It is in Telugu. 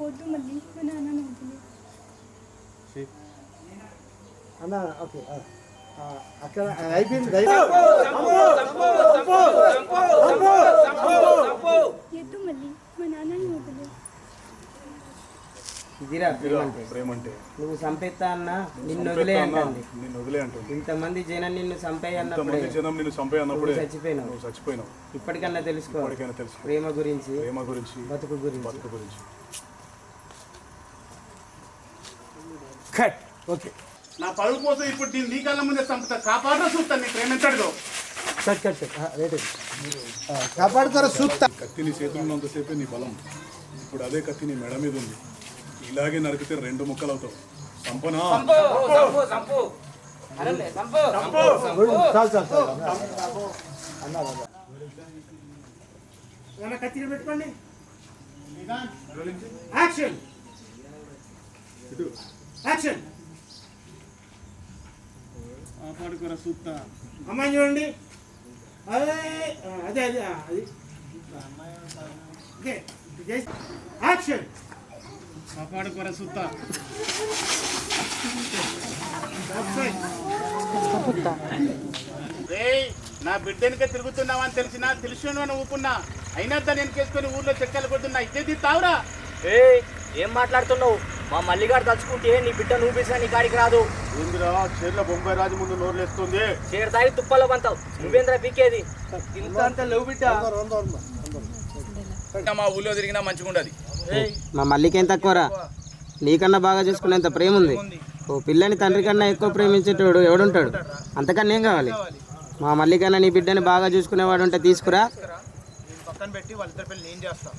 వద్దు మళ్ళీ మా నాన్న వదిలే. అన్న ఓకే అక్కడ అయిపోయింది. ఎద్దు మళ్ళీ మా నాన్నని వదిలే. ఇదిరా ప్రేమంటే నువ్వు చంపేస్తా అన్న నిన్ను వదిలే అంటుంది. ఇంతమంది జనం నిన్ను చంపేయన్నప్పుడు చచ్చిపోయినావు. ఇప్పటికన్నా తెలుసుకో ప్రేమ గురించి బతుకు గురించి. ఓకే నా పరువు కోసం ఇప్పుడు నేను నీ కళ్ళ ముందే చంపుతా. కాపాడరా చూస్తాను నీ ప్రేమ ఎంతటిదో. కాపాడుతారా చూస్తా. కత్తి నీ చేతులు ఉన్నంతసేపే నీ బలం. ఇప్పుడు అదే కత్తి నీ మెడ మీద ఉంది. ఇలాగే నరికితే 2 ముక్కలు అవుతావు. సంపనా కత్తిని పెట్టుకోండి. Action action. కాపాడుకోరా సూత్తా. అమ్మాయి చూడండి. అదే అదే అదే అది యాక్షన్. కాపాడుకోరా సూత్తా. నా బిడ్డనికే తిరుగుతున్నావని తెలిసిన ఊపున్నా. అయినా దాన్ని వెనకేసుకొని ఊర్లో చెక్కలు కొడుతున్నా. ఇదే తావురా. ఏం మాట్లాడుతున్నావు? మా మల్లిగాడు తలుచుకుంటే నీ బిడ్డ నువ్వు నీ కాడికి రాదు. ఏందిరా చీరల బొంబాయి రాజు ముందు నోరులేస్తుంది. చీర తాగి తుప్పలో పంతావు. నువ్వేంద్రా పీకేది? ఇంత లేవు బిడ్డ. మా ఊళ్ళో తిరిగినా మంచిగా ఉండదు. మా మల్లికేం తక్కువరా? నీకన్నా బాగా చూసుకునేంత ప్రేమ ఉంది. ఓ పిల్లని తండ్రి కన్నా ఎక్కువ ప్రేమించేటోడు ఎవడుంటాడు? అంతకన్నా ఏం కావాలి? మా మల్లికన్నా నీ బిడ్డని బాగా చూసుకునేవాడు ఉంటే తీసుకురా. పక్కన పెట్టి వాళ్ళిద్దరి పెళ్ళి నేను చేస్తా.